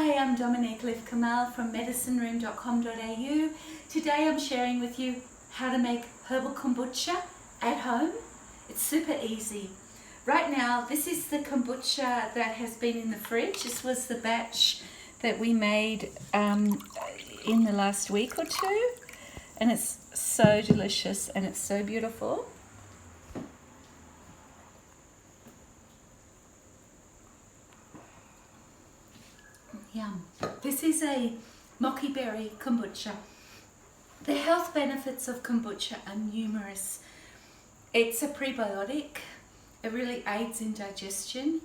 Hi, I'm Dominique Kamal from medicineroom.com.au. Today I'm sharing with you how to make herbal kombucha at home. It's super easy. Right now, this is the kombucha that has been in the fridge. This was the batch that we made in the last week or two. And it's so delicious and it's so beautiful. Yum. This is a mochi berry kombucha. The health benefits of kombucha are numerous. It's a prebiotic. It really aids in digestion.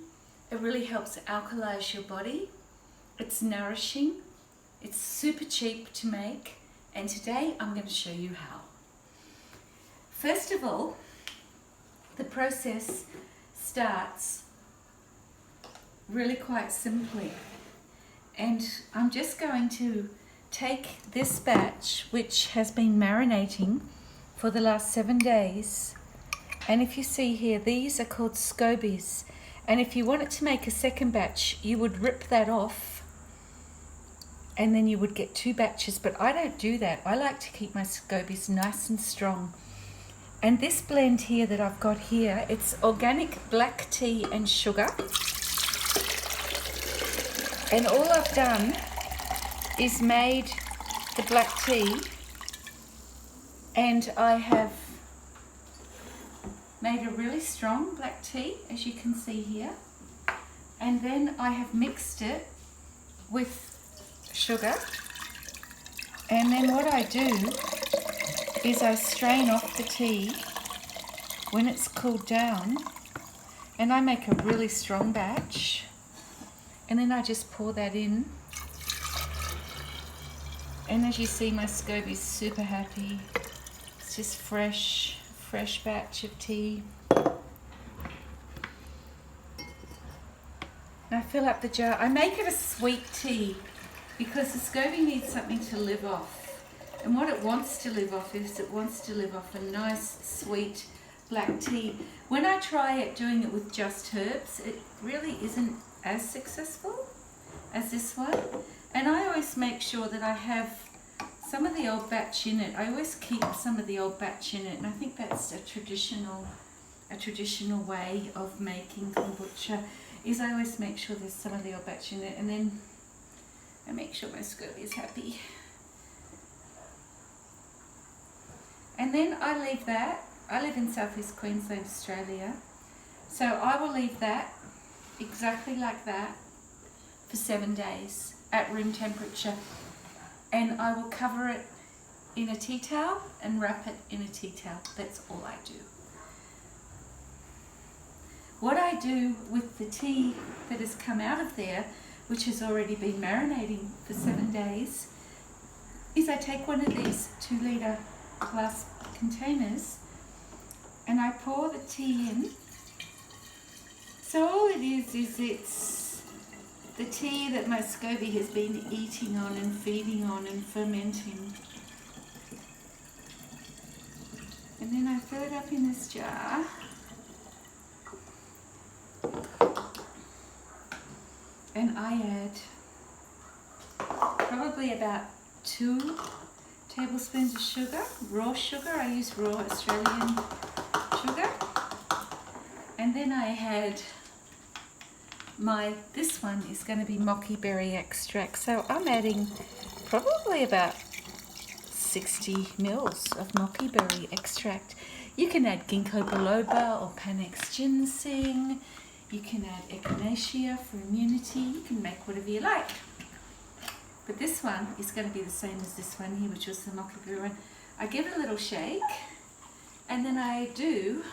It really helps alkalize your body. It's nourishing. It's super cheap to make. And today I'm going to show you how. First of all, the process starts really quite simply. And I'm just going to take this batch, which has been marinating for the last 7 days. And if you see here, these are called scobies. And if you wanted to make a second batch, you would rip that off and then you would get 2 batches. But I don't do that. I like to keep my scobies nice and strong. And this blend here that I've got here, it's organic black tea and sugar. And all I've done is made the black tea, and I have made a really strong black tea, as you can see here. And then I have mixed it with sugar. And then what I do is I strain off the tea when it's cooled down, and I make a really strong batch. And then I just pour that in. And as you see, my SCOBY's super happy. It's just fresh batch of tea. And I fill up the jar. I make it a sweet tea because the SCOBY needs something to live off. And what it wants to live off is it wants to live off a nice, sweet black tea. When I try it doing it with just herbs, it really isn't as successful as this one. And I always make sure that I have some of the old batch in it. I always keep some of the old batch in it, and I think that's a traditional way of making kombucha, is I always make sure there's some of the old batch in it, and then I make sure my SCOBY is happy. And then I leave that. I live in Southeast Queensland, Australia, so I will leave that exactly like that for 7 days at room temperature, and I will cover it in a tea towel and wrap it in a tea towel. That's all I do. What I do with the tea that has come out of there, which has already been marinating for 7 days, is I take one of these 2-litre glass containers and I pour the tea in. So all it is it's the tea that my SCOBY has been eating on and feeding on and fermenting. And then I fill it up in this jar. And I add probably about 2 tablespoons of sugar, raw sugar. I use raw Australian sugar. And then I had this one is going to be mochi berry extract. So I'm adding probably about 60 mils of mochi berry extract. You can add ginkgo biloba or panax ginseng. You can add echinacea for immunity. You can make whatever you like. But this one is going to be the same as this one here, which was the mochi berry one. I give it a little shake, and then I do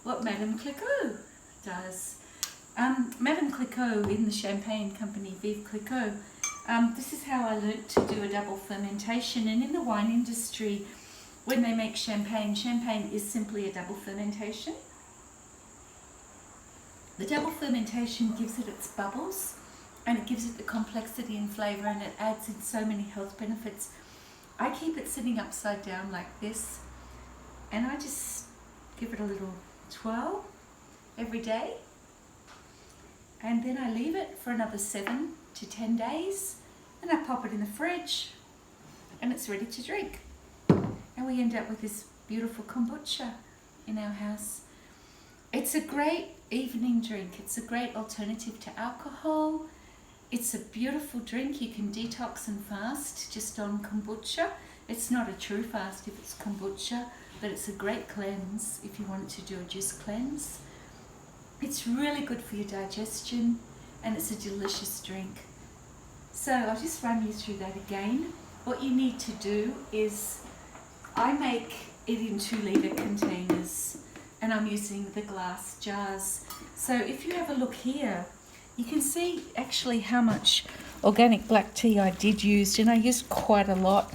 what Madame Clicquot does. Madame Clicquot in the champagne company, Vive Clicquot, this is how I learnt to do a double fermentation. And in the wine industry, when they make champagne, champagne is simply a double fermentation. The double fermentation gives it its bubbles, and it gives it the complexity and flavour, and it adds in so many health benefits. I keep it sitting upside down like this, and I just give it a little twirl every day, and then I leave it for another 7 to 10 days, and I pop it in the fridge and it's ready to drink. And we end up with this beautiful kombucha in our house. It's a great evening drink. It's a great alternative to alcohol. It's a beautiful drink. You can detox and fast just on kombucha. It's not a true fast if it's kombucha, but it's a great cleanse if you want to do a juice cleanse. It's really good for your digestion, and it's a delicious drink. So I'll just run you through that again. What you need to do is, I make it in 2-litre containers, and I'm using the glass jars. So if you have a look here, you can see actually how much organic black tea I did use, and I used quite a lot.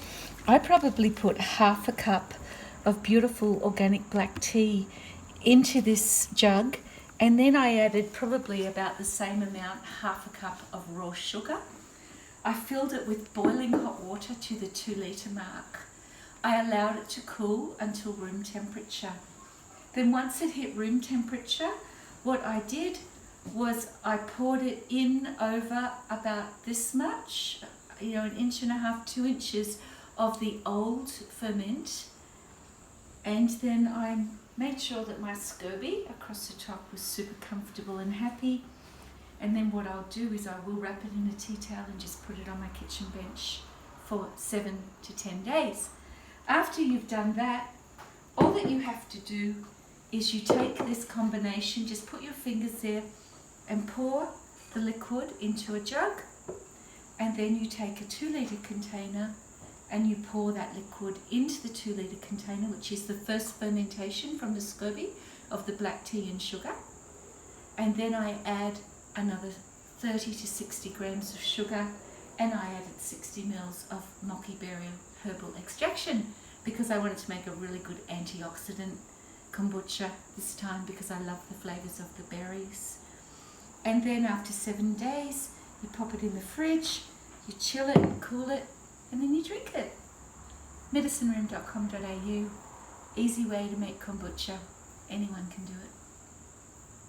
I probably put half a cup of beautiful organic black tea into this jug, and then I added probably about the same amount, half a cup of raw sugar. I filled it with boiling hot water to the 2-litre mark. I allowed it to cool until room temperature. Then once it hit room temperature, what I did was I poured it in over about this much, 1.5 inches, 2 inches of the old ferment. And then I made sure that my SCOBY across the top was super comfortable and happy. And then what I'll do is I will wrap it in a tea towel and just put it on my kitchen bench for 7 to 10 days. After you've done that, all that you have to do is you take this combination, just put your fingers there and pour the liquid into a jug, and then you take a 2-litre container and you pour that liquid into the 2-litre container, which is the first fermentation from the SCOBY of the black tea and sugar. And then I add another 30 to 60 grams of sugar, and I added 60 mils of mochi berry herbal extraction because I wanted to make a really good antioxidant kombucha this time because I love the flavours of the berries. And then after 7 days, you pop it in the fridge, you chill it, cool it, and then you drink it. medicineroom.com.au. Easy way to make kombucha. Anyone can do it.